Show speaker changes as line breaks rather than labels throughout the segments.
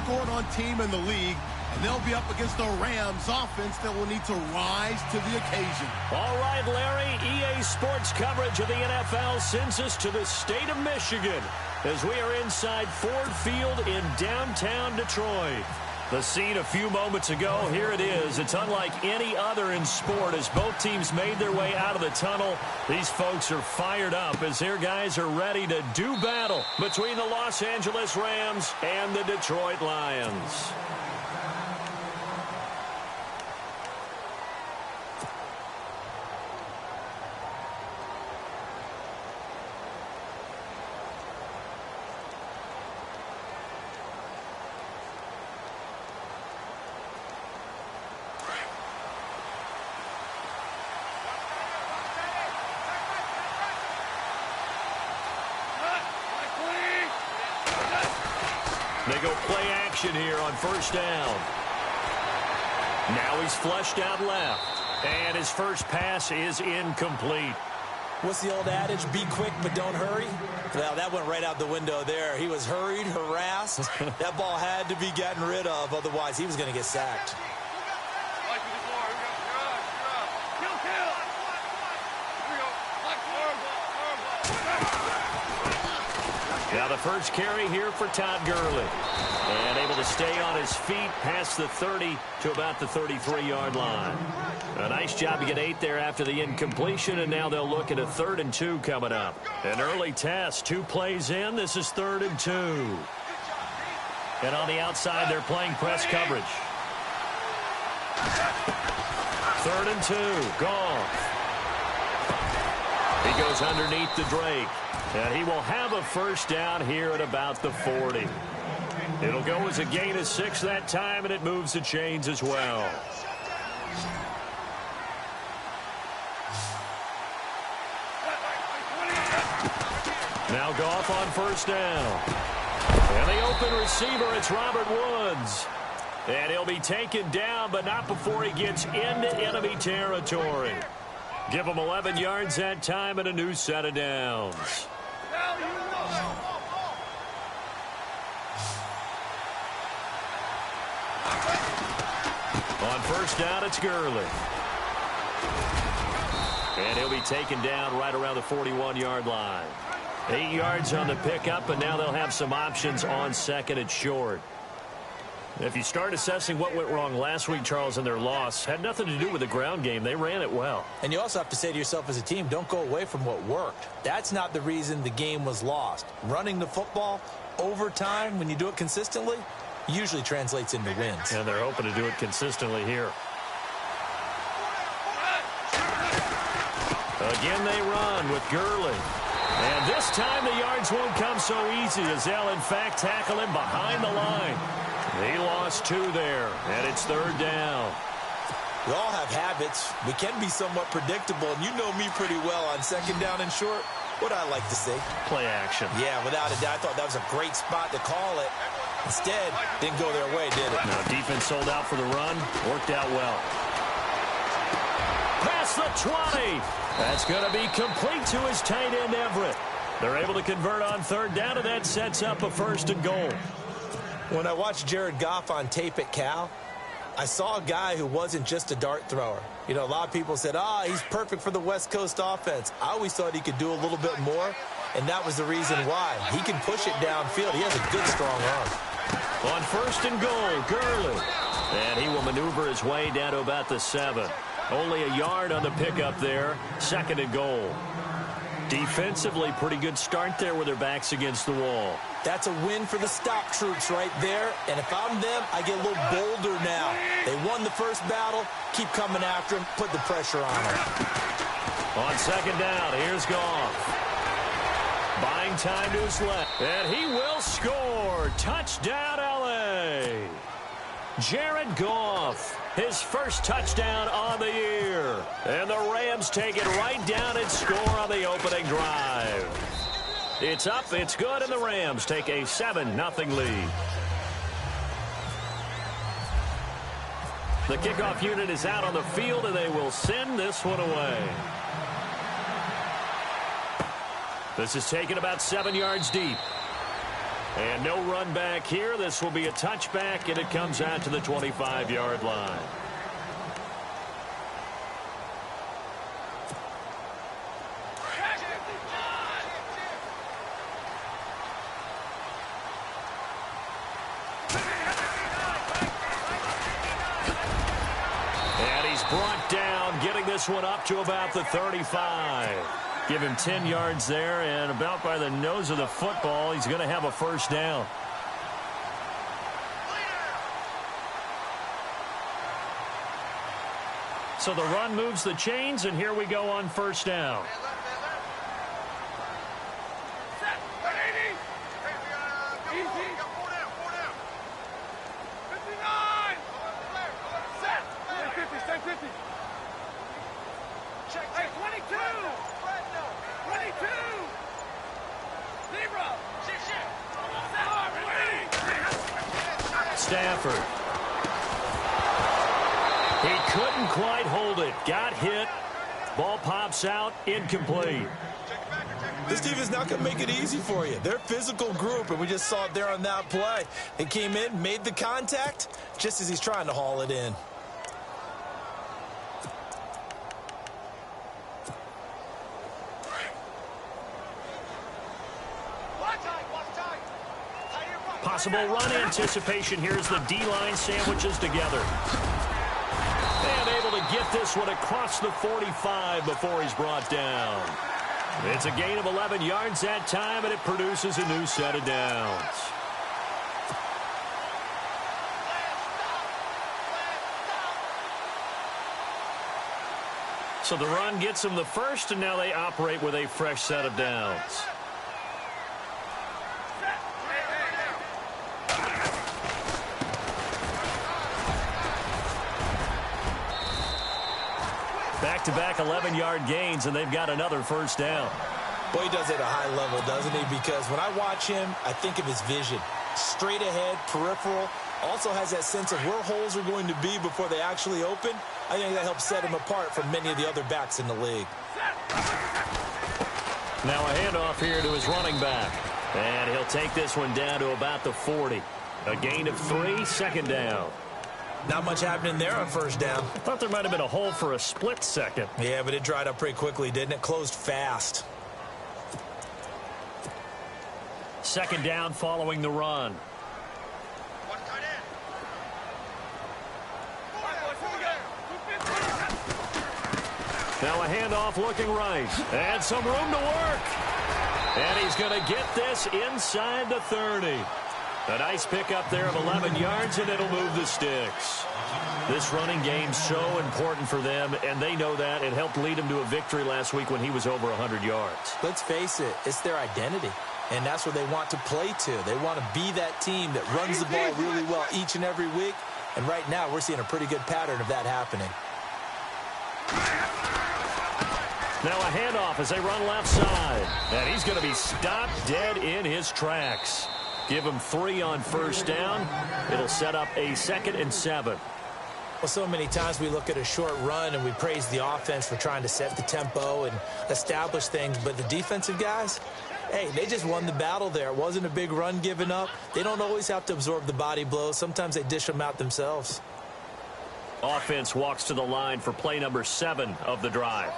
scored-on team in the league, and they'll be up against the Rams offense that will need to rise to the occasion.
All right, Larry, EA Sports coverage of the NFL sends us to the state of Michigan as we are inside Ford Field in downtown Detroit. The scene a few moments ago, here it is. It's unlike any other in sport as both teams made their way out of the tunnel. These folks are fired up as their guys are ready to do battle between the Los Angeles Rams and the Detroit Lions. They go play action here on first down. Now he's flushed out left. And his first pass is incomplete.
What's the old adage? Be quick, but don't hurry. Well, that went right out the window there. He was hurried, harassed. That ball had to be gotten rid of. Otherwise, he was going to get sacked.
Now the first carry here for Todd Gurley. And able to stay on his feet past the 30 to about the 33-yard line. A nice job to get 8 there after the incompletion, and now they'll look at a 3rd and 2 coming up. An early test, 2 plays in. This is 3rd and 2. And on the outside, they're playing press coverage. 3rd and 2, Goff. He goes underneath the Drake. And he will have a first down here at about the 40. It'll go as a gain of 6 that time, and it moves the chains as well. Now Goff on first down. And the open receiver, it's Robert Woods. And he'll be taken down, but not before he gets into enemy territory. Give him 11 yards that time and a new set of downs. On first down, it's Gurley. And he'll be taken down right around the 41-yard line. 8 yards on the pickup, and now they'll have some options on second and short. If you start assessing what went wrong last week, Charles, in their loss, had nothing to do with the ground game. They ran it well.
And you also have to say to yourself as a team, don't go away from what worked. That's not the reason the game was lost. Running the football over time, when you do it consistently, usually translates into wins.
And they're hoping to do it consistently here. Again, they run with Gurley. And this time the yards won't come so easy as they'll, in fact, tackle him behind the line. He lost 2 there, and it's 3rd down.
We all have habits. We can be somewhat predictable, and you know me pretty well on second down and short. What I like to say?
Play action.
Yeah, without a doubt. I thought that was a great spot to call it. Instead, didn't go their way, did it?
Now, defense sold out for the run. Worked out well. Past the 20. That's going to be complete to his tight end, Everett. They're able to convert on 3rd down, and that sets up a 1st and goal.
When I watched Jared Goff on tape at Cal, I saw a guy who wasn't just a dart thrower. You know, a lot of people said, he's perfect for the West Coast offense. I always thought he could do a little bit more, and that was the reason why. He can push it downfield. He has a good, strong arm.
On 1st and goal, Gurley. And he will maneuver his way down to about the 7. Only a yard on the pickup there. 2nd and goal. Defensively, pretty good start there with their backs against the wall.
That's a win for the stop troops right there. And if I'm them, I get a little bolder now. They won the first battle. Keep coming after him. Put the pressure on him.
On 2nd down, here's Goff. Buying time to his left. And he will score. Touchdown, L.A. Jared Goff, his first touchdown on the year. And the Rams take it right down and score on the opening drive. It's up, it's good, and the Rams take a 7-0 lead. The kickoff unit is out on the field, and they will send this one away. This is taken about 7 yards deep. And no run back here. This will be a touchback, and it comes out to the 25-yard line. And he's brought down, getting this one up to about the 35. Give him 10 yards there, and about by the nose of the football, he's going to have a first down. So the run moves the chains, and here we go on first down. Stafford. He couldn't quite hold it. Got hit. Ball pops out. Incomplete.
This team is not going to make it easy for you. They're a physical group, and we just saw it there on that play. They came in, made the contact, just as he's trying to haul it in.
Possible run anticipation. Here's the D-line sandwiches together. And able to get this one across the 45 before he's brought down. It's a gain of 11 yards that time, and it produces a new set of downs. So the run gets them the first, and now they operate with a fresh set of downs. Back-to-back 11-yard gains, and they've got another first down.
Boy, he does it at a high level, doesn't he? Because when I watch him, I think of his vision. Straight ahead, peripheral. Also has that sense of where holes are going to be before they actually open. I think that helps set him apart from many of the other backs in the league.
Now a handoff here to his running back. And he'll take this one down to about the 40. A gain of 3, second down.
Not much happening there on first down.
I thought there might have been a hole for a split second.
Yeah, but it dried up pretty quickly, didn't it? Closed fast.
Second down following the run. Now a handoff looking right. And some room to work. And he's going to get this inside the 30. A nice pickup there of 11 yards, and it'll move the sticks. This running game's so important for them, and they know that. It helped lead them to a victory last week when he was over 100 yards.
Let's face it, it's their identity, and that's where they want to play to. They want to be that team that runs the ball really well each and every week, and right now we're seeing a pretty good pattern of that happening.
Now a handoff as they run left side, and he's going to be stopped dead in his tracks. Give him 3 on first down. It'll set up a 2nd and 7.
Well, so many times we look at a short run and we praise the offense for trying to set the tempo and establish things, but the defensive guys, hey, they just won the battle there. It wasn't a big run given up. They don't always have to absorb the body blows. Sometimes they dish them out themselves.
Offense walks to the line for play number 7 of the drive.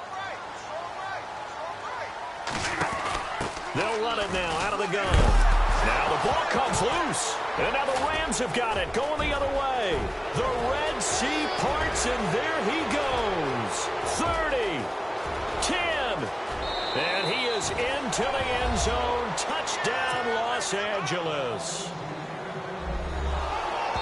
They'll run it now out of the gun. Now the ball comes loose. And now the Rams have got it going the other way. The Red Sea parts, and there he goes. 30, 10, and he is into the end zone. Touchdown, Los Angeles.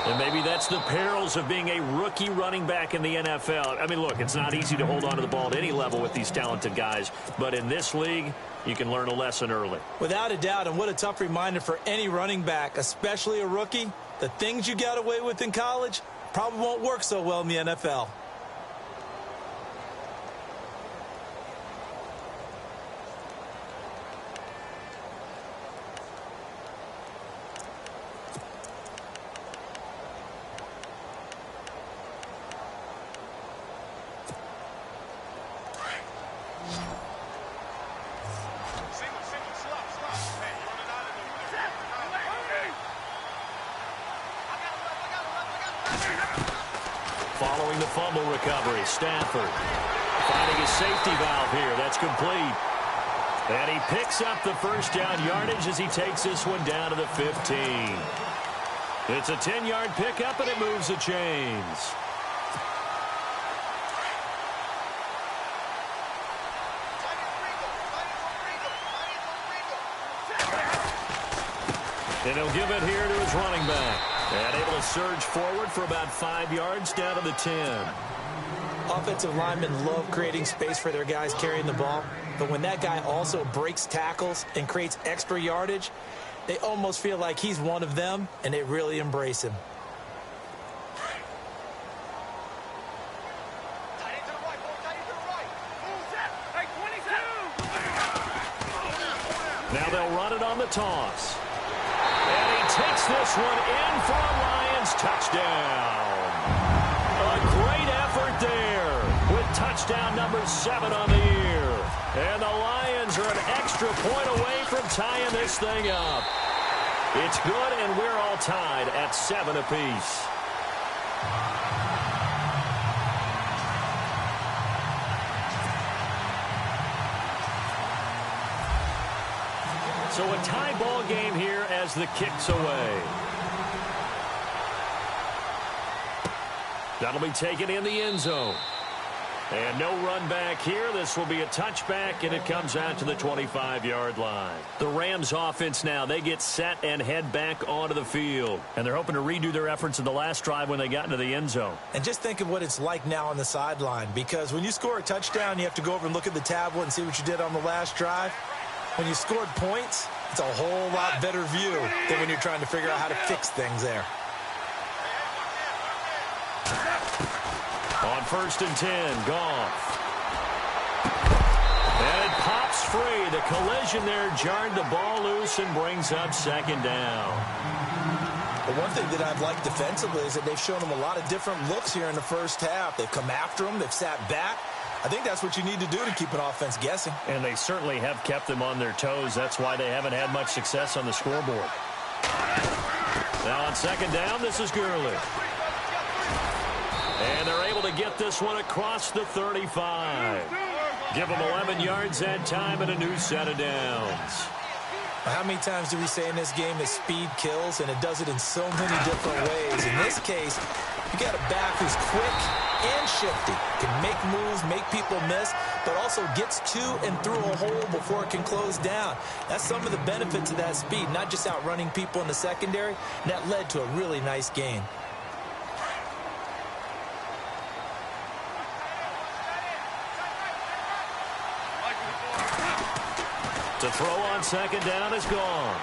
And maybe that's the perils of being a rookie running back in the NFL. I mean, look, it's not easy to hold on to the ball at any level with these talented guys. But in this league, you can learn a lesson early.
Without a doubt, and what a tough reminder for any running back, especially a rookie. The things you got away with in college probably won't work so well in the NFL.
Following the fumble recovery, Stafford finding a safety valve here. That's complete. And he picks up the first down yardage as he takes this one down to the 15. It's a 10-yard pickup, and it moves the chains. And he'll give it here to his running back. And able to surge forward for about 5 yards down to the 10.
Offensive linemen love creating space for their guys carrying the ball. But when that guy also breaks tackles and creates extra yardage, they almost feel like he's one of them, and they really embrace him.
Now they'll run it on the toss. And he takes this one in for a Lions touchdown. A great effort there with touchdown number 7 on the year. And the Lions are an extra point away from tying this thing up. It's good, and we're all tied at 7 apiece. So a tie ball game here as the kick's away. That'll be taken in the end zone. And no run back here. This will be a touchback, and it comes out to the 25-yard line. The Rams offense now, they get set and head back onto the field. And they're hoping to redo their efforts in the last drive when they got into the end zone.
And just think of what it's like now on the sideline, because when you score a touchdown, you have to go over and look at the tablet and see what you did on the last drive. When you scored points, it's a whole lot better view than when you're trying to figure out how to fix things there.
On 1st and 10, Goff. And it pops free. The collision there jarred the ball loose and brings up 2nd down.
But one thing that I've liked defensively is that they've shown them a lot of different looks here in the first half. They've come after them. They've sat back. I think that's what you need to do to keep an offense guessing.
And they certainly have kept them on their toes. That's why they haven't had much success on the scoreboard. Now on 2nd down, this is Gurley. And they're able to get this one across the 35. Give them 11 yards that time and a new set of downs.
How many times do we say in this game that speed kills, and it does it in so many different ways? In this case, you got a back who's quick and shifty, can make moves, make people miss, but also gets to and through a hole before it can close down. That's some of the benefits of that speed, not just outrunning people in the secondary, and that led to a really nice gain.
To throw on 2nd down is gone.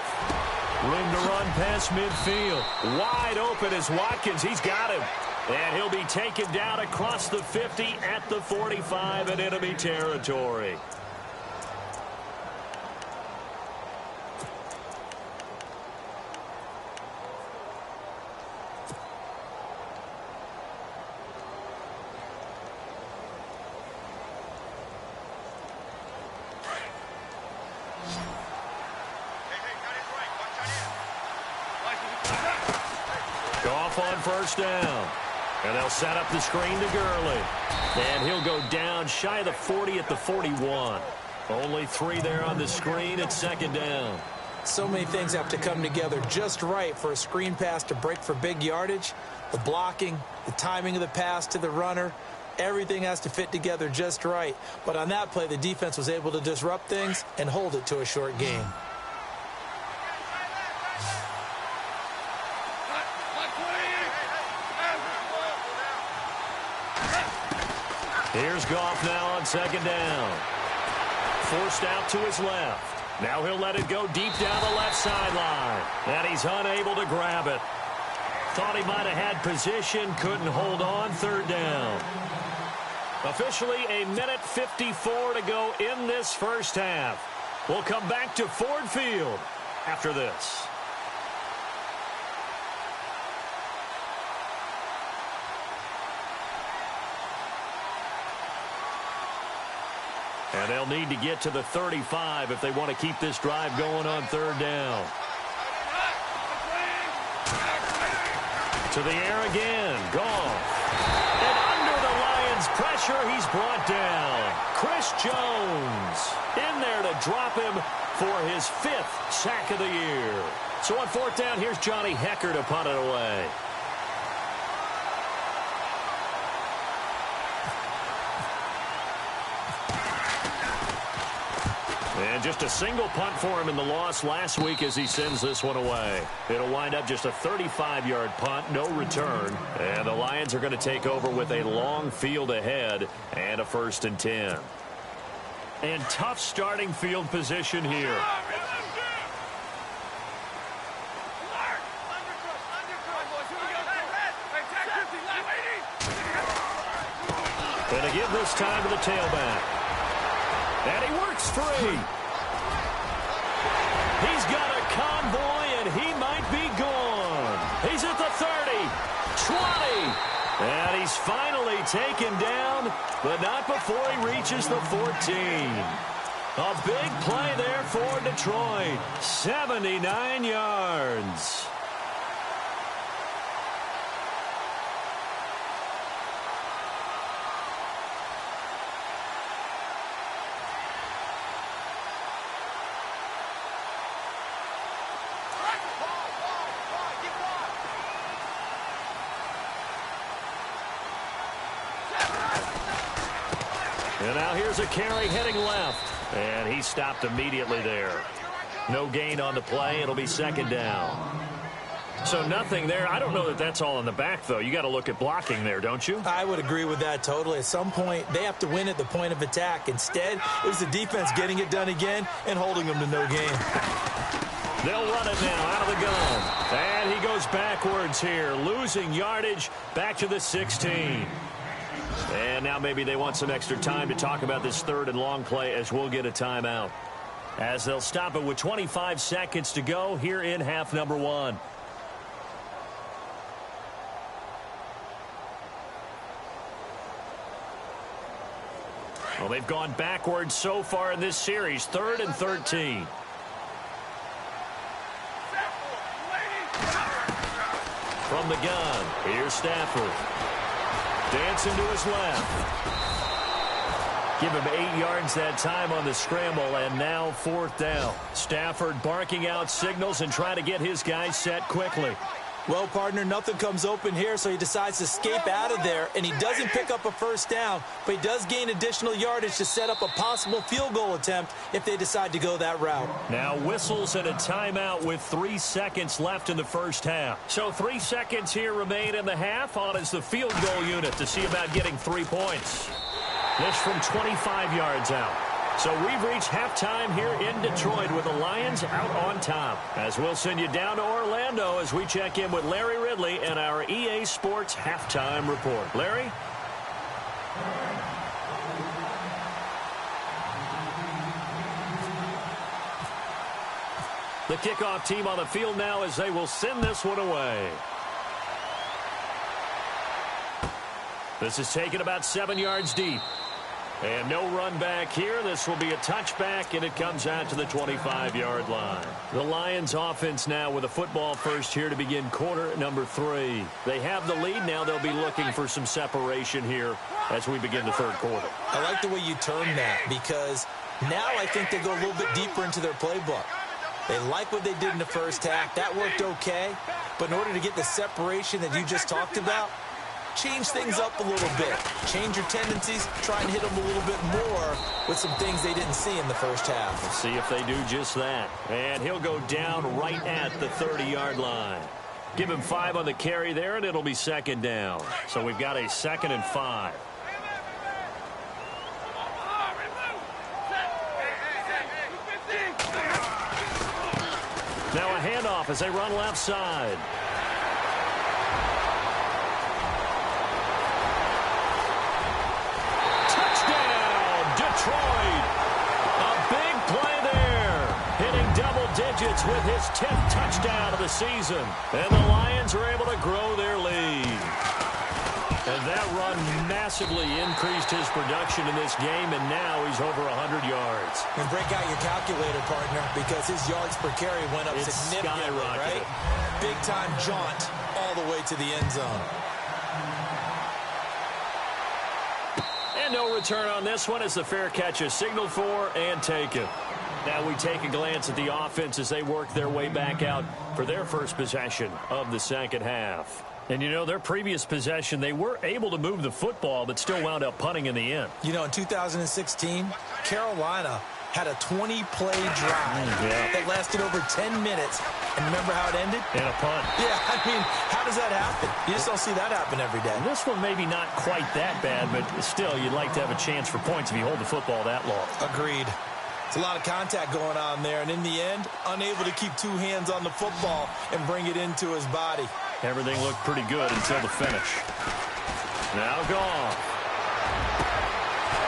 Room to run past midfield. Wide open is Watkins. He's got him. And he'll be taken down across the 50 at the 45 in enemy territory. Goff on 1st down. And they'll set up the screen to Gurley. And he'll go down shy of the 40 at the 41. Only 3 there on the screen at 2nd down.
So many things have to come together just right for a screen pass to break for big yardage. The blocking, the timing of the pass to the runner, everything has to fit together just right. But on that play, the defense was able to disrupt things and hold it to a short gain.
Here's Goff now on 2nd down. Forced out to his left. Now he'll let it go deep down the left sideline. And he's unable to grab it. Thought he might have had position, couldn't hold on. 3rd down. Officially a minute 54 to go in this first half. We'll come back to Ford Field after this. And they'll need to get to the 35 if they want to keep this drive going on 3rd down. To To the air again. Gone. And under the Lions' pressure, he's brought down. Chris Jones in there to drop him for his 5th sack of the year. So on 4th down, here's Johnny Hecker to punt it away. And just a single punt for him in the loss last week as he sends this one away. It'll wind up just a 35-yard punt, no return. And the Lions are going to take over with a long field ahead and a 1st and 10. And tough starting field position here. Going to give this time to the tailback. And he works free. He's got a convoy, and he might be gone. He's at the 30, 20, and he's finally taken down, but not before he reaches the 14. A big play there for Detroit. 79 yards. And now here's a carry heading left. And he stopped immediately there. No gain on the play. It'll be 2nd down. So nothing there. I don't know that that's all in the back, though. You got to look at blocking there, don't you?
I would agree with that totally. At some point, they have to win at the point of attack. Instead, it was the defense getting it done again and holding them to no gain.
They'll run it now out of the gun. And he goes backwards here, losing yardage back to the 16. And now maybe they want some extra time to talk about this 3rd and long play as we'll get a timeout. As they'll stop it with 25 seconds to go here in half number 1. Well, they've gone backwards so far in this series. 3rd and 13. From the gun, here's Stafford. Dancing to his left. Give him 8 yards that time on the scramble, and now 4th down. Stafford barking out signals and trying to get his guys set quickly.
Well, partner, nothing comes open here, so he decides to escape out of there, and he doesn't pick up a 1st down, but he does gain additional yardage to set up a possible field goal attempt if they decide to go that route.
Now whistles and a timeout with 3 seconds left in the 1st half. So 3 seconds here remain in the half. On is the field goal unit to see about getting 3 points. This from 25 yards out. So we've reached halftime here in Detroit with the Lions out on top. As we'll send you down to Orlando as we check in with Larry Ridley and our EA Sports halftime report. Larry? The kickoff team on the field now as they will send this one away. This is taken about 7 yards deep. And no run back here. This will be a touchback, and it comes out to the 25-yard line. The Lions offense now with a football first here to begin quarter number 3. They have the lead. Now they'll be looking for some separation here as we begin the 3rd quarter.
I like the way you term that because now I think they go a little bit deeper into their playbook. They like what they did in the 1st half. That worked okay. But in order to get the separation that you just talked about, change things up a little bit. Change your tendencies. Try and hit them a little bit more with some things they didn't see in the 1st half.
Let's see if they do just that. And he'll go down right at the 30-yard line. Give him 5 on the carry there, and it'll be 2nd down. So we've got a 2nd and 5. Now a handoff as they run left side. Detroit. A big play there. Hitting double digits with his 10th touchdown of the season. And the Lions are able to grow their lead. And that run massively increased his production in this game, and now he's over 100 yards.
And break out your calculator, partner, because his yards per carry went up significantly, right? Big-time jaunt all the way to the end zone.
And no return on this one as the fair catch is signaled for and taken. Now we take a glance at the offense as they work their way back out for their first possession of the second half. And, you know, their previous possession, they were able to move the football but still wound up punting in the end.
You know, in 2016, Carolina had a 20-play drive that lasted over 10 minutes. And remember how it ended?
And a punt.
Yeah, I mean, how does that happen? You just don't see that happen every day.
And this one maybe not quite that bad, but still, you'd like to have a chance for points if you hold the football that long.
Agreed. It's a lot of contact going on there, and in the end, unable to keep two hands on the football and bring it into his body.
Everything looked pretty good until the finish. Now gone.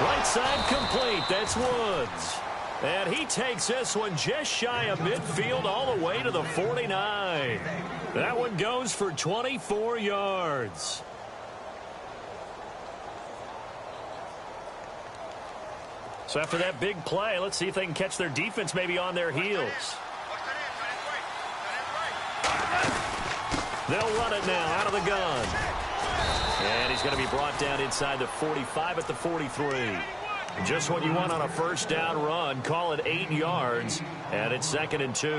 Right side complete. That's Woods. And he takes this one just shy of midfield all the way to the 49. That one goes for 24 yards. So after that big play, let's see if they can catch their defense maybe on their heels. They'll run it now out of the gun. And he's going to be brought down inside the 45 at the 43. Just what you want on a first down run. Call it 8 yards, and it's 2nd and 2.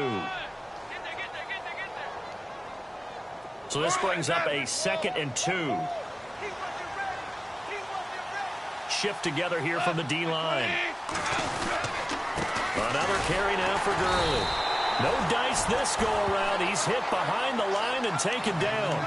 So this brings up a 2nd and 2. Shift together here from the D-line. Another carry now for Gurley. No dice this go-around. He's hit behind the line and taken down.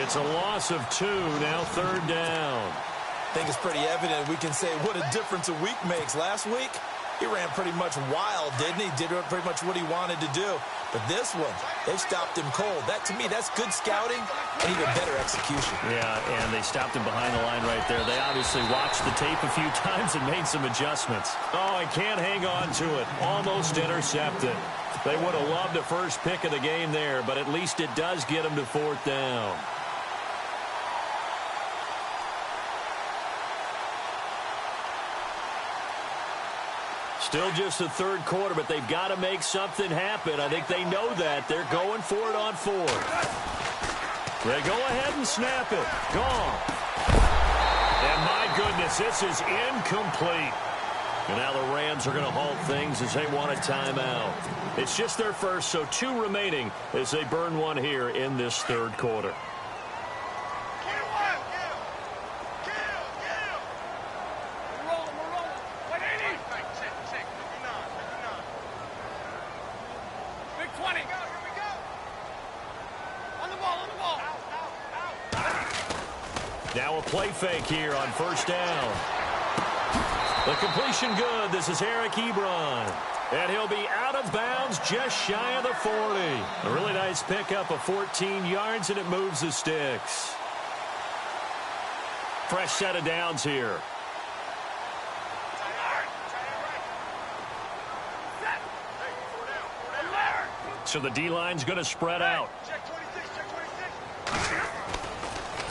It's a loss of 2, now 3rd down.
I think it's pretty evident. We can say what a difference a week makes. Last week, he ran pretty much wild, didn't he? Did pretty much what he wanted to do. But this one, they stopped him cold. That, to me, that's good scouting and even better execution.
Yeah, and they stopped him behind the line right there. They obviously watched the tape a few times and made some adjustments. Oh, I can't hang on to it. Almost intercepted. They would have loved the first pick of the game there, but at least it does get them to 4th down. Still just the 3rd quarter, but they've got to make something happen. I think they know that. They're going for it on 4th. They go ahead and snap it. Gone. And my goodness, this is incomplete. And now the Rams are going to halt things as they want a timeout. It's just their first, so 2 remaining as they burn one here in this 3rd quarter. Now a play fake here on 1st down. The completion good. This is Eric Ebron. And he'll be out of bounds just shy of the 40. A really nice pickup of 14 yards, and it moves the sticks. Fresh set of downs here. So the D-line's going to spread out.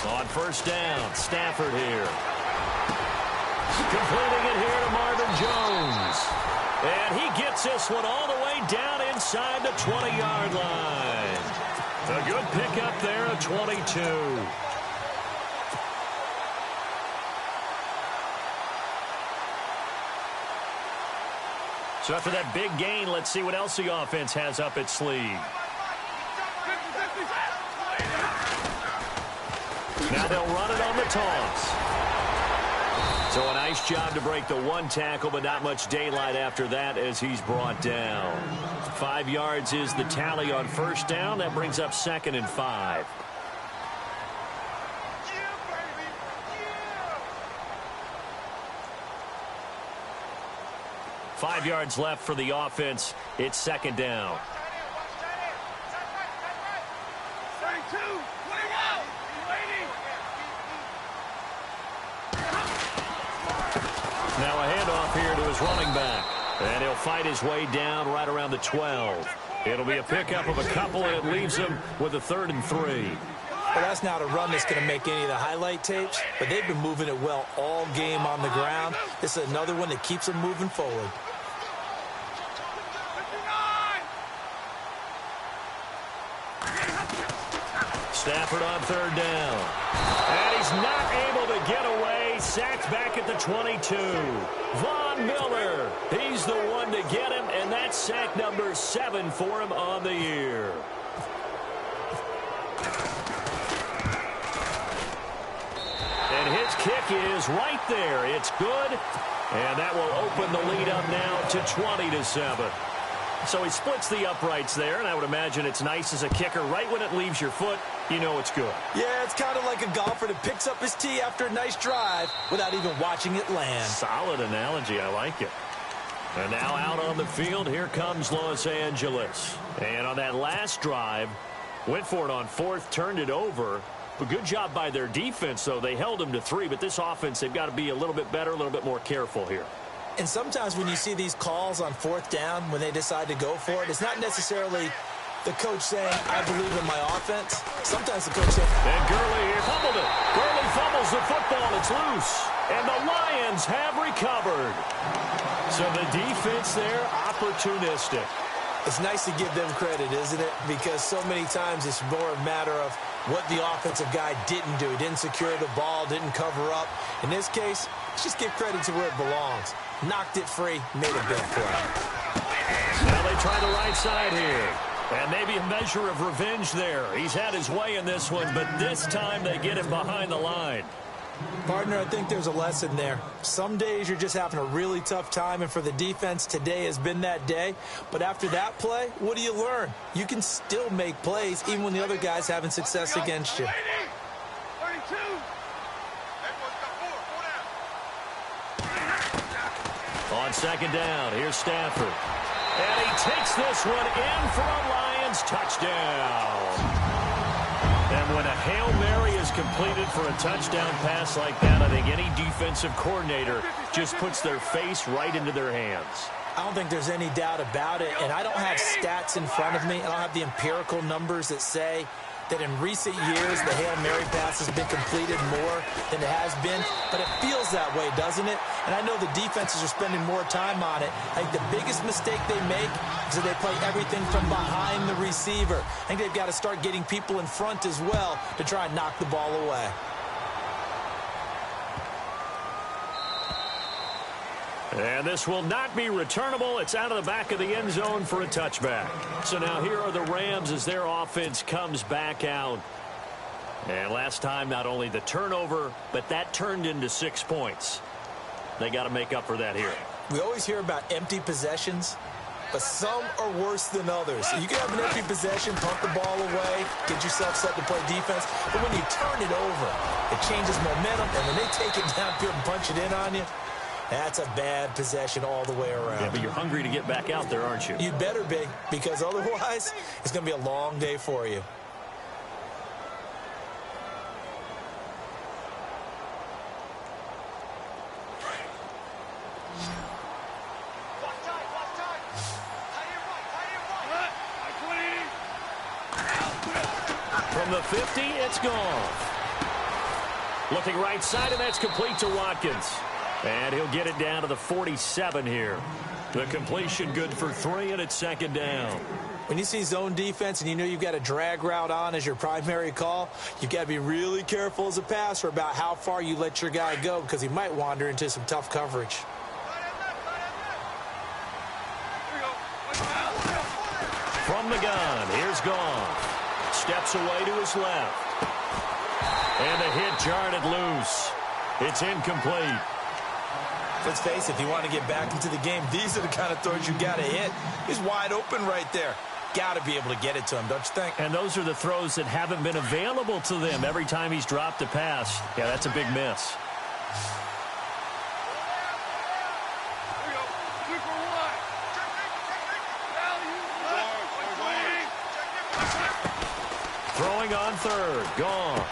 On 1st down, Stafford here. Completing it here to Marvin Jones. And he gets this one all the way down inside the 20-yard line. A good pickup there at 22. So after that big gain, let's see what else the offense has up its sleeve. Now they'll run it on the toss. So a nice job to break the 1 tackle, but not much daylight after that as he's brought down. 5 yards is the tally on 1st down. That brings up 2nd and 5. Five yards left for the offense. It's 2nd down. Now a handoff here to his running back. And he'll fight his way down right around the 12. It'll be a pickup of a couple, and it leaves him with a 3rd and 3.
Well, that's not a run that's going to make any of the highlight tapes, but they've been moving it well all game on the ground. This is another one that keeps them moving forward.
Stafford on third down. And he's not able to get away. Sacked back at the 22. Von Miller, he's the one to get him, and that's sack number 7 for him on the year. And his kick is right there. It's good, and that will open the lead up now to 20-7. So he splits the uprights there, and I would imagine it's nice as a kicker. Right when it leaves your foot, you know it's good.
Yeah, it's kind of like a golfer that picks up his tee after a nice drive without even watching it land.
Solid analogy. I like it. And now out on the field, here comes Los Angeles. And on that last drive, went for it on fourth, turned it over. A good job by their defense, though. They held them to 3, but this offense, they've got to be a little bit better, a little bit more careful here.
And sometimes when you see these calls on fourth down, when they decide to go for it, it's not necessarily the coach saying, I believe in my offense. Sometimes the coach saying...
And Gurley here fumbled it. Gurley fumbles the football. It's loose. And the Lions have recovered. So the defense there, opportunistic.
It's nice to give them credit, isn't it? Because so many times it's more a matter of what the offensive guy didn't do. He didn't secure the ball, didn't cover up. In this case, let's just give credit to where it belongs. Knocked it free, made a big play.
Now they try the right side here. And maybe a measure of revenge there. He's had his way in this one, but this time they get him behind the line.
Partner, I think there's a lesson there. Some days you're just having a really tough time, and for the defense, today has been that day. But after that play, what do you learn? You can still make plays even when the other guy's having success against you.
32.
On second down, here's Stafford. And he takes this one in for a Lions touchdown. And when a Hail Mary is completed for a touchdown pass like that, I think any defensive coordinator just puts their face right into their hands.
I don't think there's any doubt about it, and I don't have stats in front of me. I don't have the empirical numbers that say that in recent years the Hail Mary pass has been completed more than it has been, but it feels that way, doesn't it? And I know the defenses are spending more time on it. I think the biggest mistake they make is that they play everything from behind the receiver. I think they've got to start getting people in front as well to try and knock the ball away.
And this will not be returnable. It's out of the back of the end zone for a touchback. So now here are the Rams as their offense comes back out. And last time, not only the turnover, but that turned into 6 points. They got to make up for that here.
We always hear about empty possessions, but some are worse than others. You can have an empty possession, pump the ball away, get yourself set to play defense, but when you turn it over, it changes momentum, and when they take it downfield and punch it in on you, that's a bad possession all the way around.
Yeah, but you're hungry to get back out there, aren't you?
You'd better be, because otherwise, it's going to be a long day for you.
From the 50, it's gone. Looking right side, and that's complete to Watkins. And he'll get it down to the 47 here. The completion good for 3, and it's second down.
When you see zone defense and you know you've got a drag route on as your primary call, you've got to be really careful as a passer about how far you let your guy go, because he might wander into some tough coverage.
From the gun, here's Goff. Steps away to his left. And the hit jarred it loose. It's incomplete.
Let's face it, if you want to get back into the game, these are the kind of throws you got to hit. He's wide open right there. Got to be able to get it to him, don't you think?
And those are the throws that haven't been available to them every time he's dropped a pass. Yeah, that's a big miss. Throwing on third, gone.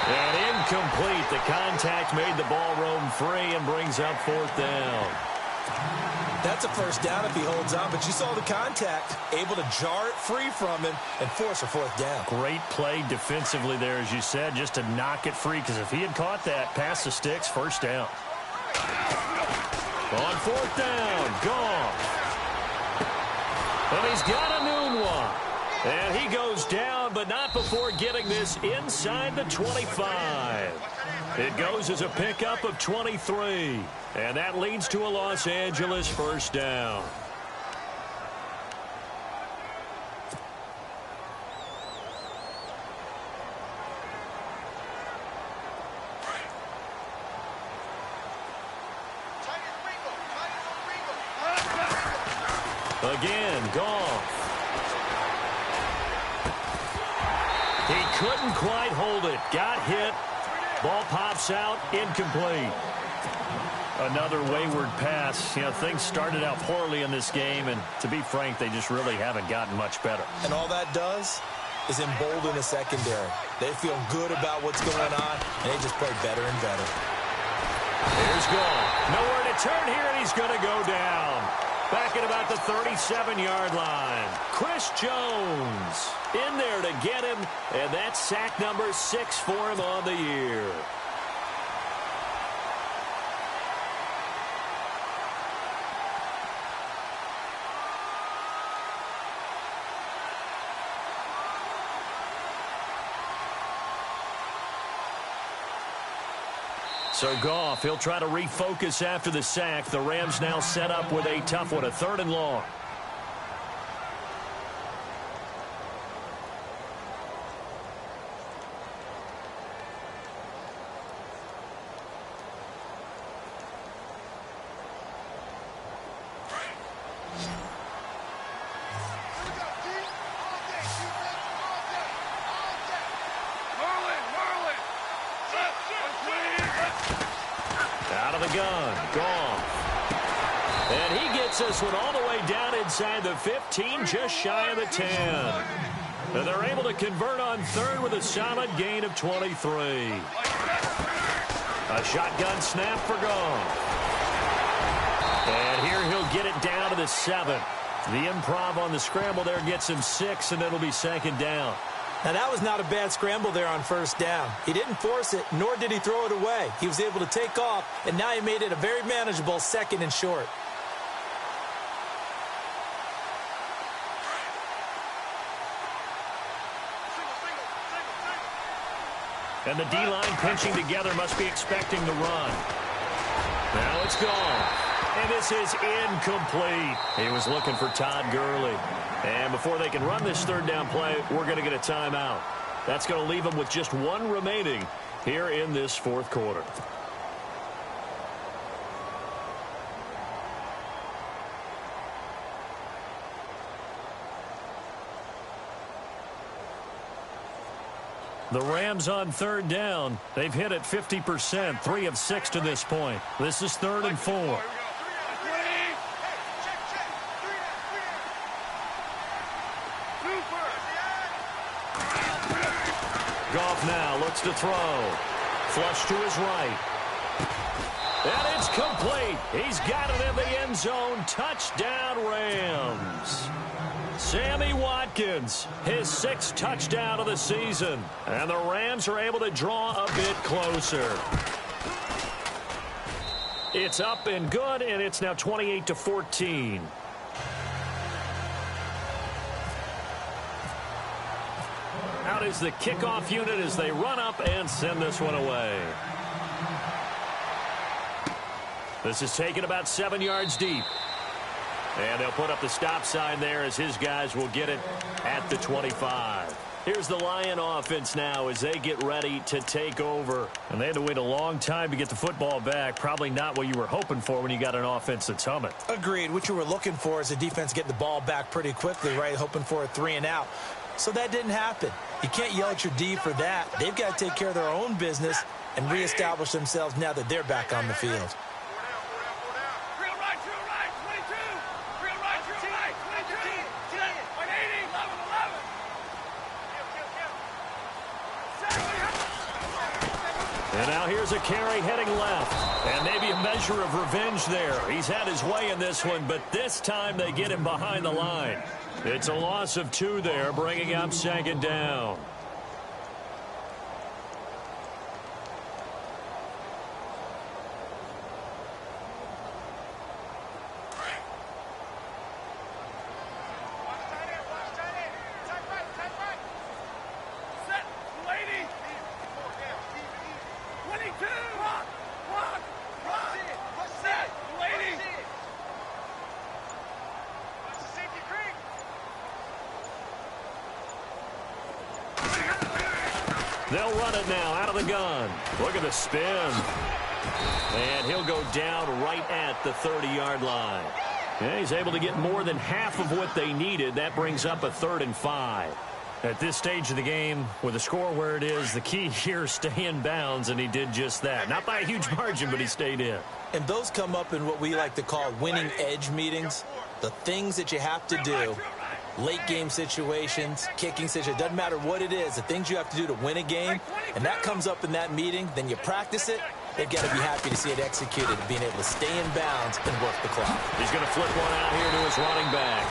And incomplete. The contact made the ball roam free and brings up fourth down.
That's a first down if he holds on, but you saw the contact, able to jar it free from him and force a fourth down.
Great play defensively there, as you said, just to knock it free, because if he had caught that, past the sticks, first down. On fourth down, gone. And he's got a noon one. And he goes down, but not before getting this inside the 25. It goes as a pickup of 23. And that leads to a Los Angeles first down. Again, Goff. He couldn't quite hold it. Got hit. Ball pops out. Incomplete. Another wayward pass. You know, things started out poorly in this game, and to be frank, they just really haven't gotten much better.
And all that does is embolden the secondary. They feel good about what's going on, and they just play better and better.
Here's Goff. Nowhere to turn here, and he's going to go down. Back at about the 37-yard line. Chris Jones in there to get him, and that's sack number 6 for him on the year. So Goff, he'll try to refocus after the sack. The Rams now set up with a tough one, a 3rd and long. Out of the gun, Goff. And he gets this one all the way down inside the 15, just shy of the 10. And they're able to convert on 3rd with a solid gain of 23. A shotgun snap for Goff. And here he'll get it down to the 7. The improv on the scramble there gets him 6, and it'll be 2nd down.
Now, that was not a bad scramble there on 1st down. He didn't force it, nor did he throw it away. He was able to take off, and now he made it a very manageable 2nd and short.
And the D-line pinching together must be expecting the run. Now it's gone. And this is incomplete. He was looking for Todd Gurley. And before they can run this 3rd down play, we're going to get a timeout. That's going to leave them with just 1 remaining here in this 4th quarter. The Rams on 3rd down. They've hit it 50%, 3 of 6 to this point. This is 3rd and 4. Goff now looks to throw. Flush to his right. And it's complete. He's got it in the end zone. Touchdown, Rams. Sammy Watkins, his 6th touchdown of the season. And the Rams are able to draw a bit closer. It's up and good, and it's now 28-14. Out is the kickoff unit as they run up and send this one away. This is taken about 7 yards deep. And they'll put up the stop sign there as his guys will get it at the 25. Here's the Lion offense now as they get ready to take over. And they had to wait a long time to get the football back. Probably not what you were hoping for when you got an offense that's humming.
Agreed. What you were looking for is a defense getting the ball back pretty quickly, right? Hoping for a 3 and out. So that didn't happen. You can't yell at your D for that. They've got to take care of their own business and reestablish themselves now that they're back on the field.
And now here's a carry heading left. And maybe a measure of revenge there. He's had his way in this one, but this time they get him behind the line. It's a loss of 2 there, bringing up 2nd down. They'll run it now out of the gun. Look at the spin. And he'll go down right at the 30-yard line. Yeah, he's able to get more than half of what they needed. That brings up a 3rd and 5. At this stage of the game, with the score where it is, the key here is stay in bounds, and he did just that. Not by a huge margin, but he stayed in.
And those come up in what we like to call winning edge meetings. The things that you have to do. Late game situations, kicking situations, doesn't matter what it is, the things you have to do to win a game, and that comes up in that meeting, then you practice it, they've got to be happy to see it executed, being able to stay in bounds and work the clock.
He's going to flip one out here to his running back.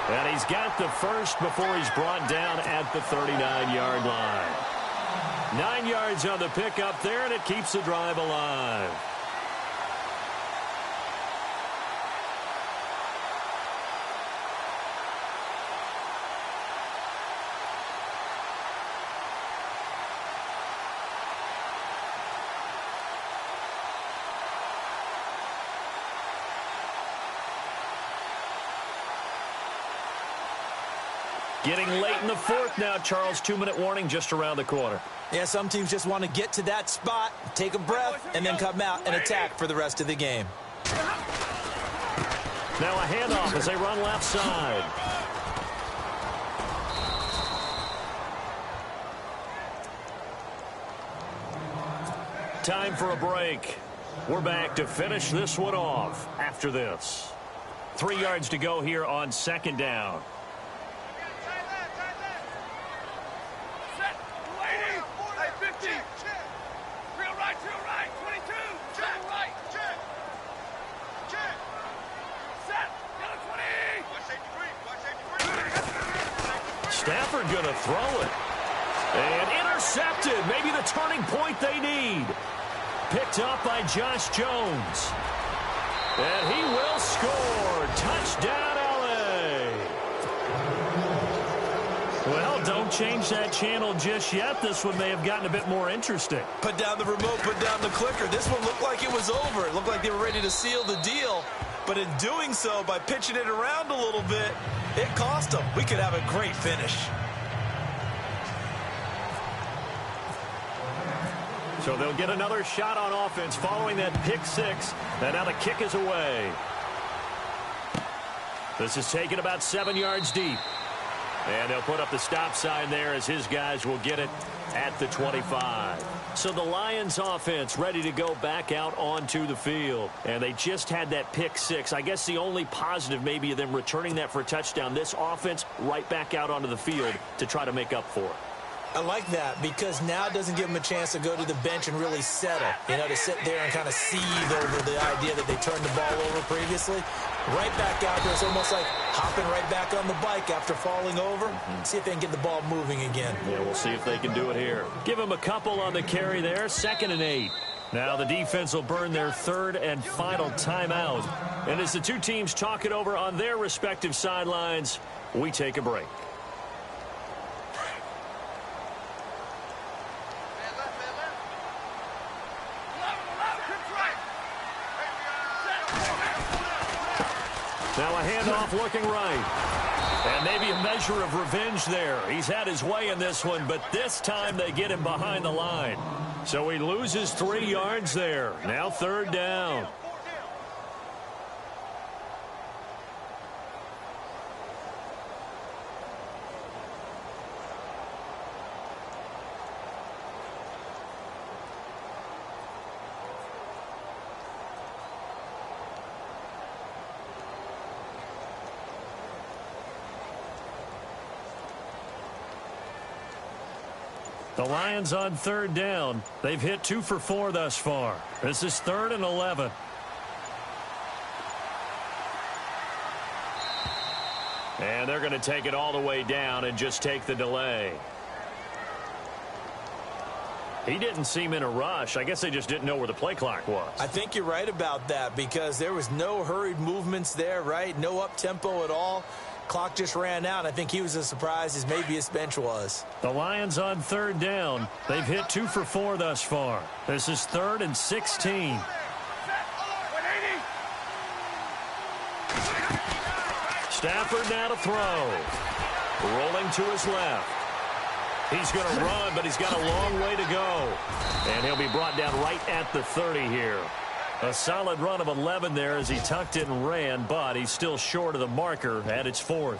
And he's got the first before he's brought down at the 39-yard line. 9 yards on the pickup there, and it keeps the drive alive. Getting late in the 4th now, Charles. 2-minute warning just around the corner.
Yeah, some teams just want to get to that spot, take a breath, and then come out and attack for the rest of the game.
Now a handoff as they run left side. Time for a break. We're back to finish this one off after this. 3 yards to go here on 2nd down. Stafford going to throw it. And intercepted. Maybe the turning point they need. Picked up by Josh Jones. And he will score. Touchdown, LA. Well, don't change that channel just yet. This one may have gotten a bit more interesting.
Put down the remote, put down the clicker. This one looked like it was over. It looked like they were ready to seal the deal. But in doing so, by pitching it around a little bit, it cost them. We could have a great finish.
So they'll get another shot on offense following that pick 6. And now the kick is away. This is taken about 7 yards deep. And they'll put up the stop sign there as his guys will get it at the 25. So the Lions offense ready to go back out onto the field. And they just had that pick 6. I guess the only positive maybe of them returning that for a touchdown. This offense right back out onto the field to try to make up for it.
I like that because now it doesn't give them a chance to go to the bench and really settle. You know, to sit there and kind of seethe over the idea that they turned the ball over previously. Right back out there. It's almost like hopping right back on the bike after falling over. See if they can get the ball moving again.
Yeah, we'll see if they can do it here. Give them a couple on the carry there. 2nd and 8. Now the defense will burn their 3rd and final timeout. And as the two teams talk it over on their respective sidelines, we take a break. Now a handoff looking right. And maybe a measure of revenge there. He's had his way in this one, but this time they get him behind the line. So he loses 3 yards there. Now 3rd down. The Lions on 3rd down. They've hit 2 for 4 thus far. This is 3rd and 11. And they're going to take it all the way down and just take the delay. He didn't seem in a rush. I guess they just didn't know where the play clock was.
I think you're right about that because there was no hurried movements there, right? No up-tempo at all. Clock just ran out. I think he was as surprised as maybe his bench was.
The Lions on third down. They've hit 2 for 4 thus far. This is 3rd and 16. Stafford now to throw. Rolling to his left. He's going to run, but he's got a long way to go. And he'll be brought down right at the 30 here. A solid run of 11 there as he tucked it and ran, but he's still short of the marker at its 4th.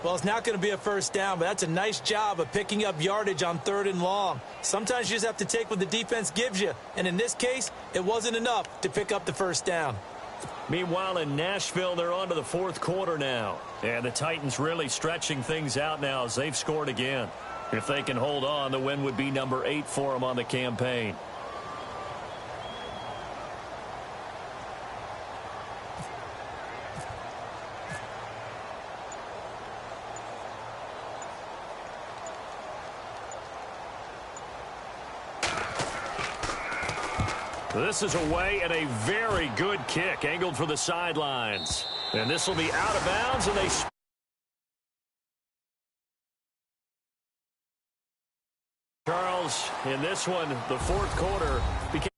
Well, it's not going to be a first down, but that's a nice job of picking up yardage on 3rd and long. Sometimes you just have to take what the defense gives you, and in this case, it wasn't enough to pick up the first down.
Meanwhile, in Nashville, they're on to the 4th quarter now. And the Titans really stretching things out now as they've scored again. If they can hold on, the win would be number 8 for them on the campaign. This is away and a very good kick angled for the sidelines. And this will be out of bounds, and they... Charles, in this one, the 4th quarter became...